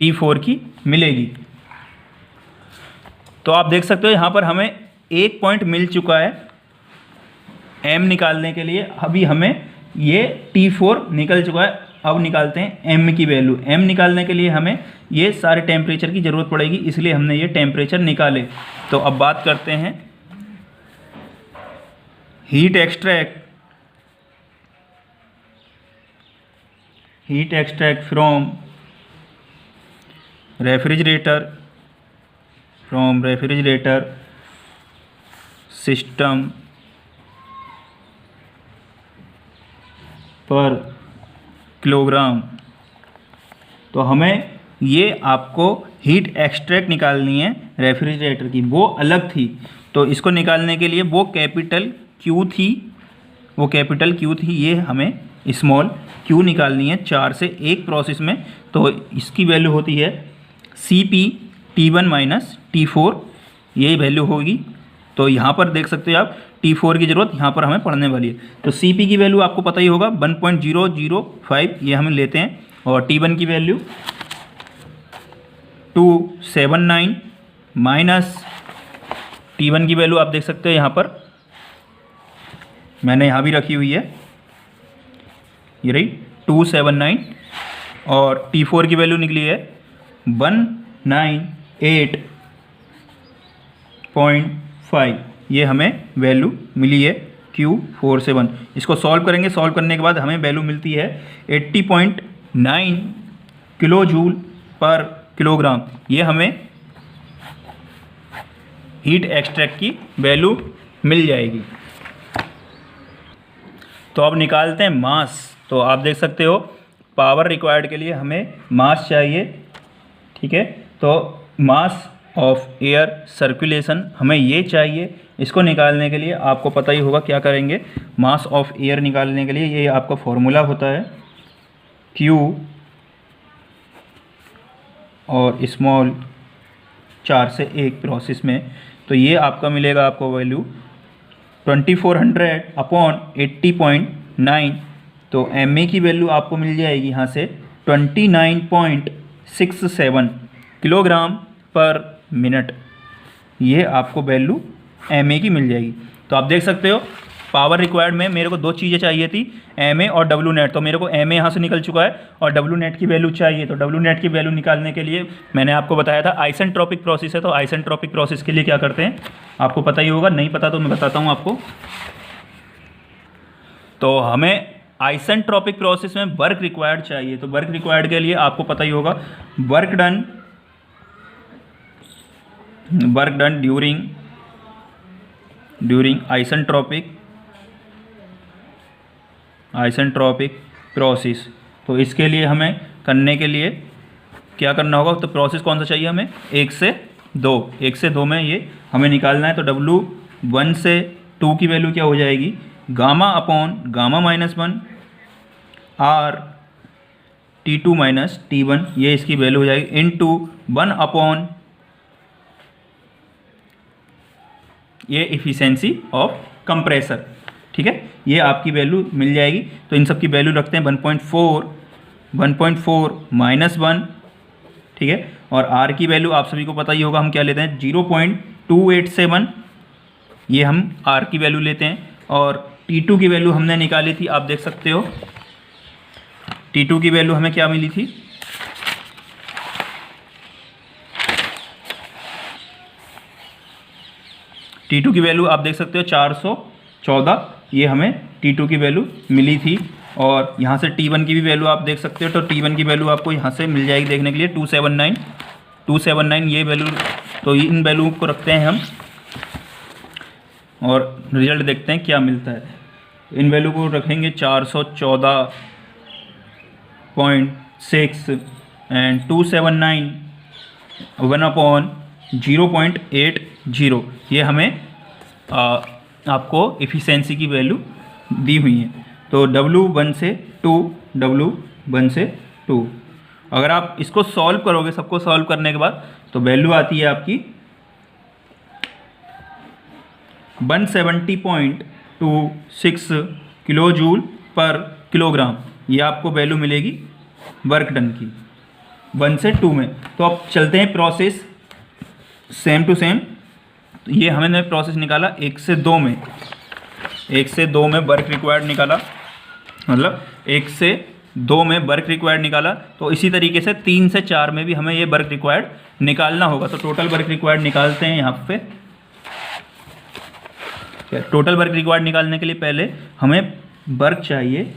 T4 की मिलेगी। तो आप देख सकते हो यहाँ पर हमें 1 पॉइंट मिल चुका है m निकालने के लिए। अभी हमें ये T4 निकल चुका है। अब निकालते हैं m की वैल्यू। m निकालने के लिए हमें ये सारे टेम्परेचर की ज़रूरत पड़ेगी, इसलिए हमने ये टेम्परेचर निकाले। तो अब बात करते हैं heat extract from refrigerator system पर किलोग्राम। तो हमें ये आपको हीट एक्सट्रैक्ट निकालनी है रेफ्रिजरेटर की, वो अलग थी। तो इसको निकालने के लिए वो कैपिटल Q थी, ये हमें स्मॉल q निकालनी है 4 से 1 प्रोसेस में। तो इसकी वैल्यू होती है Cp T1 माइनस T4, यही वैल्यू होगी। तो यहाँ पर देख सकते हो आप T4 की ज़रूरत यहाँ पर हमें पड़ने वाली है। तो Cp की वैल्यू आपको पता ही होगा 1.005, ये हम लेते हैं। और T1 की वैल्यू 279 माइनस T1 की वैल्यू आप देख सकते हो यहाँ पर मैंने यहाँ भी रखी हुई है, ये रही 279। और T4 की वैल्यू निकली है 198.5, ये हमें वैल्यू मिली है Q47। इसको सॉल्व करेंगे, सॉल्व करने के बाद हमें वैल्यू मिलती है 80.9 किलो जूल पर किलोग्राम। ये हमें हीट एक्सट्रैक्ट की वैल्यू मिल जाएगी। तो अब निकालते हैं मास। तो आप देख सकते हो पावर रिक्वायर्ड के लिए हमें मास चाहिए, ठीक है। तो मास ऑफ एयर सर्कुलेशन हमें ये चाहिए। इसको निकालने के लिए आपको पता ही होगा क्या करेंगे। मास ऑफ एयर निकालने के लिए ये आपका फॉर्मूला होता है Q और स्मॉल 4 से 1 प्रोसेस में। तो ये आपका मिलेगा आपको वैल्यू 2400/80.9। तो ma की वैल्यू आपको मिल जाएगी यहाँ से 29.67 किलोग्राम पर मिनट। ये आपको वैल्यू ma की मिल जाएगी। तो आप देख सकते हो पावर रिक्वायर्ड में मेरे को 2 चीज़ें चाहिए थी, ma और w नेट। तो मेरे को ma यहाँ से निकल चुका है और w नेट की वैल्यू चाहिए। तो w नेट की वैल्यू निकालने के लिए मैंने आपको बताया था आइसेंट्रोपिक प्रोसेस है। तो आइसेंट्रोपिक प्रोसेस के लिए क्या करते हैं आपको पता ही होगा, नहीं पता तो मैं बताता हूँ आपको। तो हमें आइसेंट्रोपिक प्रोसेस में वर्क रिक्वायर्ड चाहिए। तो वर्क रिक्वायर्ड के लिए आपको पता ही होगा work done during isentropic process. तो इसके लिए हमें करने के लिए क्या करना होगा, तो प्रोसेस कौन सा चाहिए हमें 1 से 2 में ये हमें निकालना है। तो W1 से 2 की वैल्यू क्या हो जाएगी, gamma upon gamma minus 1 R T2 minus T1, ये इसकी वैल्यू हो जाएगी इनटू 1 अपॉन ये इफिशिएंसी ऑफ कंप्रेसर, ठीक है। ये आपकी वैल्यू मिल जाएगी। तो इन सब की वैल्यू रखते हैं 1.4 माइनस 1, ठीक है। और R की वैल्यू आप सभी को पता ही होगा, हम क्या लेते हैं 0.287, ये हम R की वैल्यू लेते हैं। और T2 की वैल्यू हमने निकाली थी, आप देख सकते हो T2 की वैल्यू हमें क्या मिली थी, T2 की वैल्यू आप देख सकते हो 414, ये हमें T2 की वैल्यू मिली थी। और यहाँ से T1 की भी वैल्यू आप देख सकते हो। तो T1 की वैल्यू आपको यहाँ से मिल जाएगी देखने के लिए 279 ये वैल्यू। तो इन वैल्यू को रखते हैं हम और रिजल्ट देखते हैं क्या मिलता है। इन वैल्यू को रखेंगे 414.6 एंड 279 1/0.80, ये हमें आपको एफिशिएंसी की वैल्यू दी हुई है। तो W1 से 2 अगर आप इसको सॉल्व करोगे, सबको सॉल्व करने के बाद, तो वैल्यू आती है आपकी 170.26 किलो जूल पर किलोग्राम। ये आपको वैल्यू मिलेगी वर्क डन की। 1 से 2 में। तो अब चलते हैं प्रोसेस सेम टू सेम। तो ये हमने प्रोसेस निकाला 1 से 2 में, 1 से 2 में वर्क रिक्वायर्ड निकाला, मतलब 1 से 2 में वर्क रिक्वायर्ड निकाला। तो इसी तरीके से 3 से 4 में भी हमें ये वर्क रिक्वायर्ड निकालना होगा। तो टोटल वर्क रिक्वायर्ड निकालते हैं यहाँ पे। टोटल वर्क रिक्वायर्ड निकालने के लिए पहले हमें वर्क चाहिए,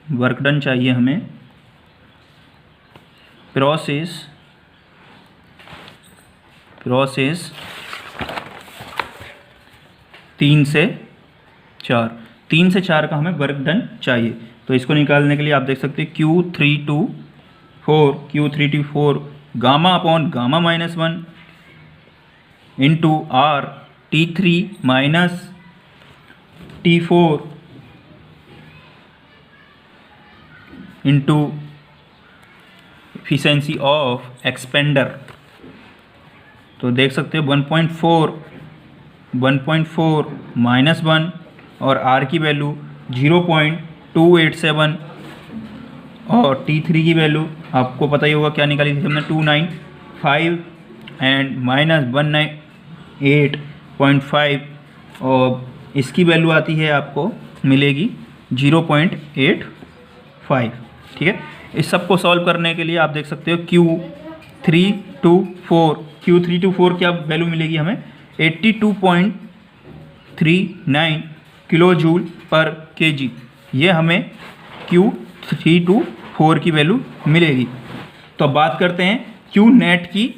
वर्क डन चाहिए हमें। प्रोसेस 3 से 4, 3 से 4 का हमें वर्क डन चाहिए। तो इसको निकालने के लिए आप देख सकते हैं Q324 gamma upon gamma minus 1 into R T3 minus T4 into efficiency of expander. तो देख सकते हो 1.4 माइनस 1 और R की वैल्यू 0.287 और T3 की वैल्यू आपको पता ही होगा क्या निकाली थी हमने, 295 एंड माइनस 198.5 और इसकी वैल्यू आती है आपको मिलेगी 0.85। ठीक है, इस सब को सॉल्व करने के लिए आप देख सकते हो Q324 क्या वैल्यू मिलेगी हमें 82.39 किलो जूल पर kg। ये हमें Q324 की वैल्यू मिलेगी। तो अब बात करते हैं Q नेट की,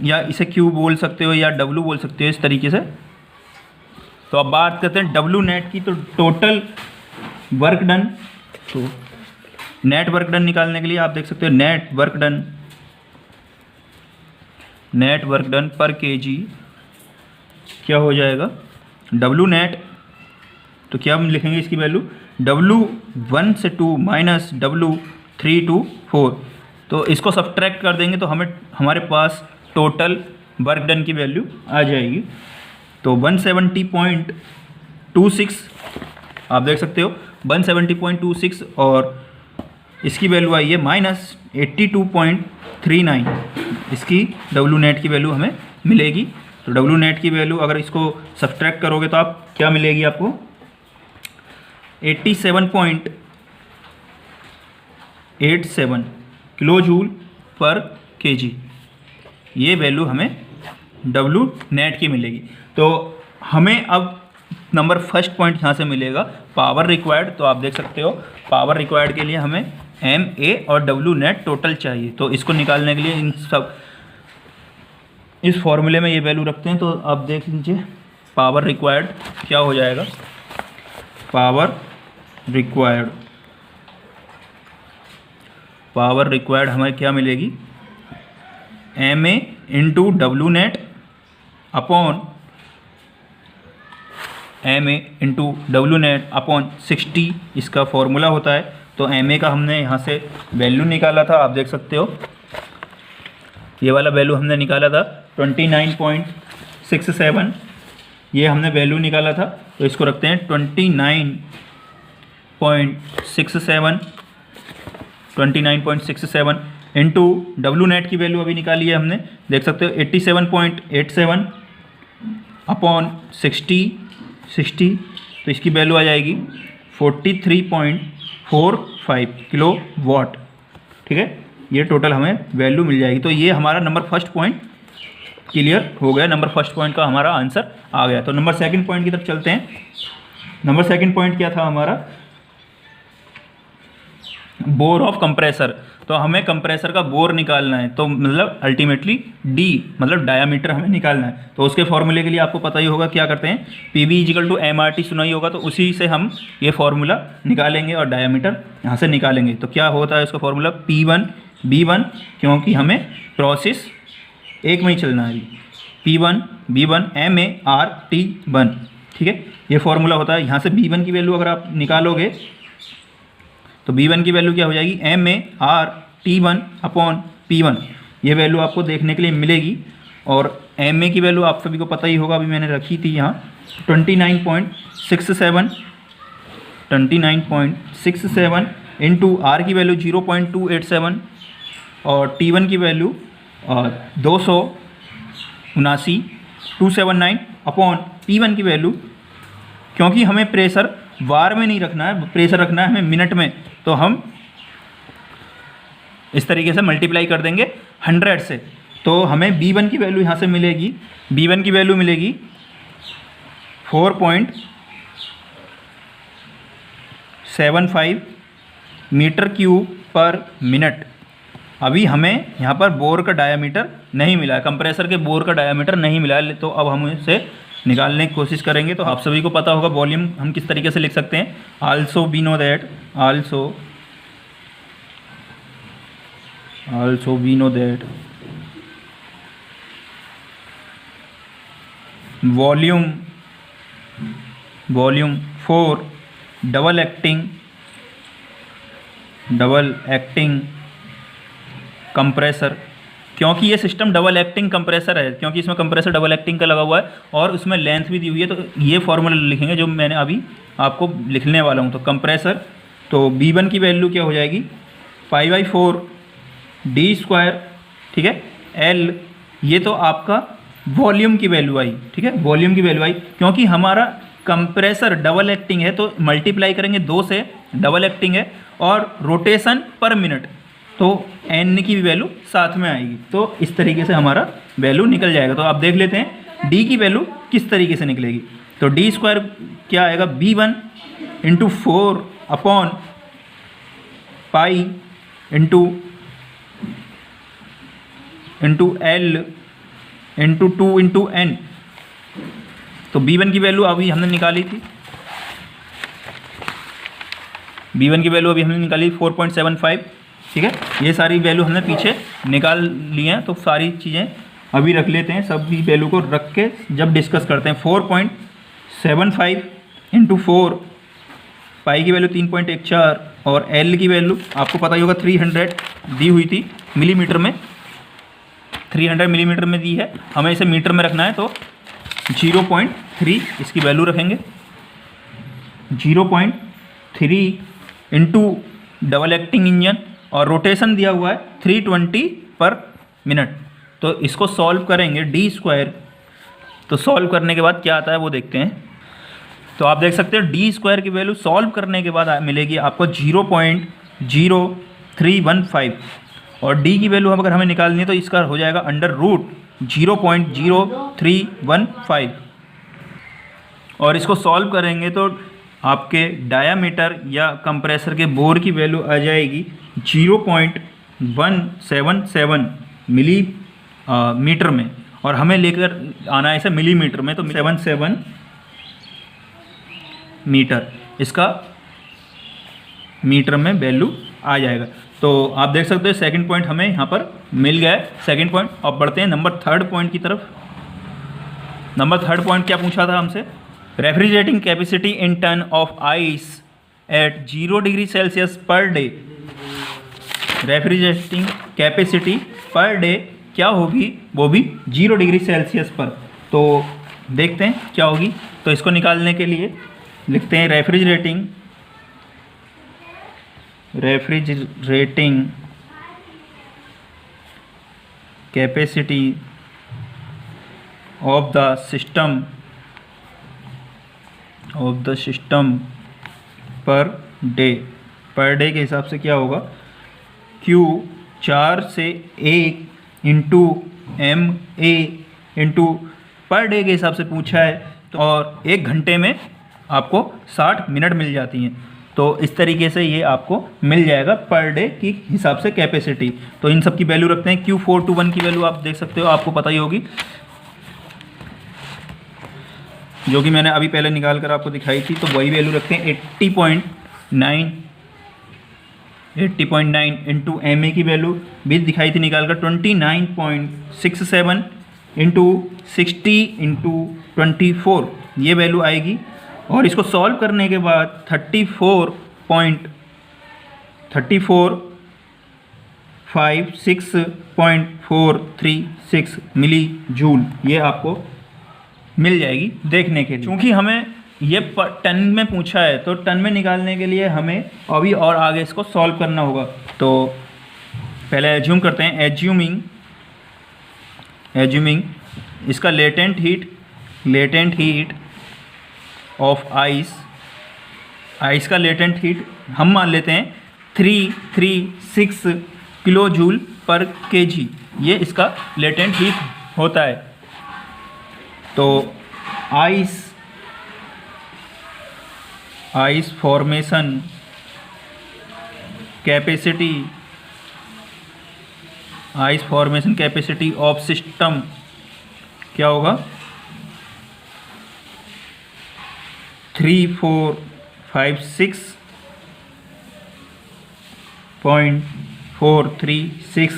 या इसे Q बोल सकते हो या W बोल सकते हो इस तरीके से। तो अब बात करते हैं W नेट की। तो टोटल वर्क डन, तो नेट वर्क डन निकालने के लिए आप देख सकते हो नेट वर्क डन पर kg क्या हो जाएगा W नेट। तो क्या हम लिखेंगे इसकी वैल्यू W1 से 2 माइनस W3 to 4। तो इसको सब्ट्रैक्ट कर देंगे तो हमारे पास टोटल वर्क डन की वैल्यू आ जाएगी। तो 170.26 आप देख सकते हो 170.26 और इसकी वैल्यू आई है माइनस 82.39। इसकी W नेट की वैल्यू हमें मिलेगी। तो W नेट की वैल्यू अगर इसको सब्ट्रैक्ट करोगे तो आप क्या मिलेगी आपको 87.87 किलो जूल पर kg। ये वैल्यू हमें W नेट की मिलेगी। तो हमें अब नंबर फर्स्ट पॉइंट यहाँ से मिलेगा पावर रिक्वायर्ड। तो आप देख सकते हो पावर रिक्वायर्ड के लिए हमें MA और W नेट टोटल चाहिए। तो इसको निकालने के लिए इन सब इस फॉर्मूले में ये वैल्यू रखते हैं। तो आप देख लीजिए पावर रिक्वायर्ड क्या हो जाएगा। पावर रिक्वायर्ड हमें क्या मिलेगी MA into W net upon MA into W net upon 60 इसका फॉर्मूला होता है। तो MA का हमने यहाँ से वैल्यू निकाला था, आप देख सकते हो ये वाला वैल्यू हमने निकाला था 29.67। ये हमने वैल्यू निकाला था। तो इसको रखते हैं 29.67 इंटू W नेट की वैल्यू अभी निकाली है हमने, देख सकते हो 87.87 अपॉन 60। तो इसकी वैल्यू आ जाएगी 43.45 किलो वाट। ठीक है, ये टोटल हमें वैल्यू मिल जाएगी। तो ये हमारा नंबर फर्स्ट पॉइंट क्लियर हो गया, नंबर फर्स्ट पॉइंट का हमारा आंसर आ गया। तो नंबर सेकंड पॉइंट की तरफ चलते हैं। नंबर सेकंड पॉइंट क्या था हमारा बोर ऑफ कंप्रेसर। तो हमें कंप्रेसर का बोर निकालना है, तो मतलब अल्टीमेटली D मतलब डायामीटर हमें निकालना है। तो उसके फॉर्मूले के लिए आपको पता ही होगा क्या करते हैं PV = MRT सुना ही होगा। तो उसी से हम ये फॉर्मूला निकालेंगे और डायामीटर यहाँ से निकालेंगे। तो क्या होता है उसका फॉर्मूला P1 B1, क्योंकि हमें प्रोसेस एक में ही चलना है P1 B1 MA R T1। ठीक है, ये फॉर्मूला होता है। यहाँ से B1 की वैल्यू अगर आप निकालोगे तो B1 की वैल्यू क्या हो जाएगी MA R T1 upon P1। ये वैल्यू आपको देखने के लिए मिलेगी। और MA की वैल्यू आप सभी को पता ही होगा, अभी मैंने रखी थी यहाँ 29.67 इंटू R की वैल्यू 0.287 और T1 की वैल्यू 279 अपॉन P1 की वैल्यू, क्योंकि हमें प्रेशर बार में नहीं रखना है, प्रेशर रखना है हमें मिनट में, तो हम इस तरीके से मल्टीप्लाई कर देंगे 100 से। तो हमें B1 की वैल्यू यहाँ से मिलेगी, B1 की वैल्यू मिलेगी 4.75 मीटर क्यूब पर मिनट। अभी हमें यहाँ पर बोर का डायामीटर नहीं मिला है, कंप्रेसर के बोर का डायामीटर नहीं मिला है, तो अब हम इसे निकालने की कोशिश करेंगे। तो आप सभी को पता होगा वॉल्यूम हम किस तरीके से लिख सकते हैं। Also we know that volume for double acting compressor, क्योंकि ये सिस्टम डबल एक्टिंग कंप्रेसर है, क्योंकि इसमें कंप्रेसर डबल एक्टिंग का लगा हुआ है और उसमें लेंथ भी दी हुई है, तो ये फॉर्मूला लिखेंगे जो मैंने अभी आपको लिखने वाला हूँ। तो कंप्रेसर, तो B1 की वैल्यू क्या हो जाएगी, 5/4 D², ठीक है, L, ये तो आपका वॉल्यूम की वैल्यू आई, ठीक है, वॉल्यूम की वैल्यू आई, क्योंकि हमारा कंप्रेसर डबल एक्टिंग है तो मल्टीप्लाई करेंगे 2 से, डबल एक्टिंग है, और रोटेशन पर मिनट, तो N की भी वैल्यू साथ में आएगी। तो इस तरीके से हमारा वैल्यू निकल जाएगा। तो आप देख लेते हैं D की वैल्यू किस तरीके से निकलेगी। तो D² क्या आएगा, B1 × 4 upon pi into L into 2 × N। तो B1 की वैल्यू अभी हमने निकाली थी, B1 की वैल्यू अभी हमने निकाली 4.75, ठीक है। ये सारी वैल्यू हमने पीछे निकाल ली हैं, तो सारी चीज़ें अभी रख लेते हैं, सभी वैल्यू को रख के जब डिस्कस करते हैं। 4.75 × 4, पाई की वैल्यू 3.14 और L की वैल्यू आपको पता ही होगा 300 दी हुई थी मिलीमीटर में, 300 मिलीमीटर में दी है, हमें इसे मीटर में रखना है, तो 0.3 इसकी वैल्यू रखेंगे, 0.3 इंटू डबल एक्टिंग इंजन, और रोटेशन दिया हुआ है 320 पर मिनट। तो इसको सॉल्व करेंगे D², तो सॉल्व करने के बाद क्या आता है वो देखते हैं। तो आप देख सकते हैं D² की वैल्यू सॉल्व करने के बाद मिलेगी आपको 0.0315, और D की वैल्यू अगर हमें निकालनी है तो इसका हो जाएगा √0.0315, और इसको सॉल्व करेंगे तो आपके डायामीटर या कंप्रेसर के बोर की वैल्यू आ जाएगी 0.177 मीटर में, और हमें लेकर आना है इसे मिलीमीटर में, तो 77 मीटर इसका मीटर में वैल्यू आ जाएगा। तो आप देख सकते हो सेकंड पॉइंट हमें यहाँ पर मिल गया है, सेकंड पॉइंट। अब बढ़ते हैं नंबर थर्ड पॉइंट की तरफ। नंबर थर्ड पॉइंट क्या पूछा था हमसे, refrigerating capacity in ton of ice at 0 degree Celsius per day. Refrigerating capacity per day क्या होगी, वो भी 0 डिग्री सेल्सियस पर। तो देखते हैं क्या होगी। तो इसको निकालने के लिए लिखते हैं refrigerating capacity of the system per day के हिसाब से क्या होगा, Q 4 से 1 into MA into per day के हिसाब से पूछा है, और 1 घंटे में आपको 60 मिनट मिल जाती हैं। तो इस तरीके से ये आपको मिल जाएगा पर डे की हिसाब से कैपेसिटी। तो इन सब की वैल्यू रखते हैं। Q421 की वैल्यू आप देख सकते हो, आपको पता ही होगी, जो कि मैंने अभी पहले निकाल कर आपको दिखाई थी। तो वही वैल्यू रखते हैं 80.9 इंटू MA की वैल्यू भी दिखाई थी निकाल कर 29.67 इंटू 60 इंटू 24 ये वैल्यू आएगी। और इसको सॉल्व करने के बाद 34.56.436 मिली जूल ये आपको मिल जाएगी देखने के लिए। क्योंकि हमें ये टन में पूछा है, तो टन में निकालने के लिए हमें अभी और आगे इसको सॉल्व करना होगा। तो पहले एज्यूम करते हैं, एज्यूमिंग इसका लेटेंट हीट ऑफ आइस का लेटेंट हीट हम मान लेते हैं 336 किलो जूल पर केजी, ये इसका लेटेंट हीट होता है। तो ice formation capacity of system क्या होगा, 3456.436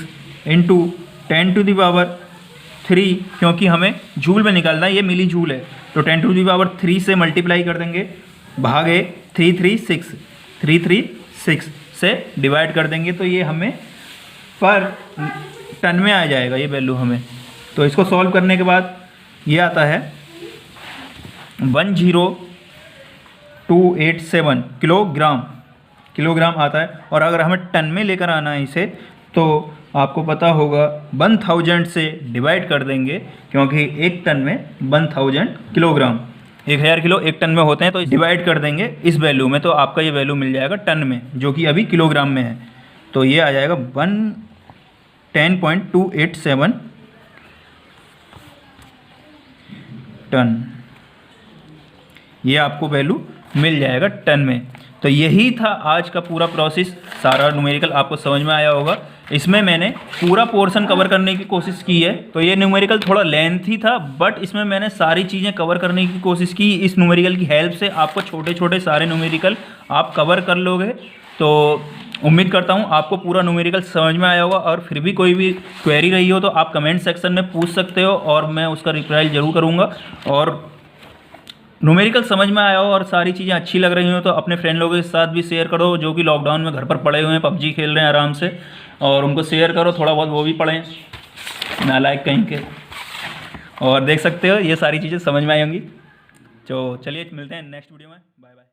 इंटू 10⁻3, क्योंकि हमें जूल में निकालना है, ये मिली जूल है, तो 10⁻3 से मल्टीप्लाई कर देंगे, भागे 336 से डिवाइड कर देंगे, तो ये हमें पर टन में आ जाएगा ये वैल्यू हमें। तो इसको सॉल्व करने के बाद ये आता है 10287 किलोग्राम आता है। और अगर हमें टन में लेकर आना है इसे, तो आपको पता होगा 1000 से डिवाइड कर देंगे, क्योंकि एक टन में 1000 किलोग्राम, 1000 किलो एक टन में होते हैं, तो डिवाइड कर देंगे इस वैल्यू में, तो आपका ये वैल्यू मिल जाएगा टन में, जो कि अभी किलोग्राम में है। तो ये आ जाएगा 10.287 टन, ये आपको वैल्यू मिल जाएगा टन में। तो यही था आज का पूरा प्रोसेस, सारा न्यूमेरिकल आपको समझ में आया होगा। इसमें मैंने पूरा पोर्शन कवर करने की कोशिश की है, तो ये न्यूमेरिकल थोड़ा लेंथी था, बट इसमें मैंने सारी चीज़ें कवर करने की कोशिश की। इस न्यूमेरिकल की हेल्प से आपको छोटे छोटे सारे न्यूमेरिकल आप कवर कर लोगे। तो उम्मीद करता हूँ आपको पूरा न्यूमेरिकल समझ में आया होगा, और फिर भी कोई भी क्वेरी रही हो तो आप कमेंट सेक्शन में पूछ सकते हो, और मैं उसका रिप्लाई ज़रूर करूँगा। और न्यूमेरिकल समझ में आया हो और सारी चीज़ें अच्छी लग रही हो तो अपने फ्रेंड लोगों के साथ भी शेयर करो, जो कि लॉकडाउन में घर पर पड़े हुए हैं, पबजी खेल रहे हैं आराम से, और उनको शेयर करो, थोड़ा बहुत वो भी पढ़ें, नालायक कहीं के। और देख सकते हो ये सारी चीज़ें समझ में आई होंगी। तो चलिए मिलते हैं नेक्स्ट वीडियो में, बाय बाय।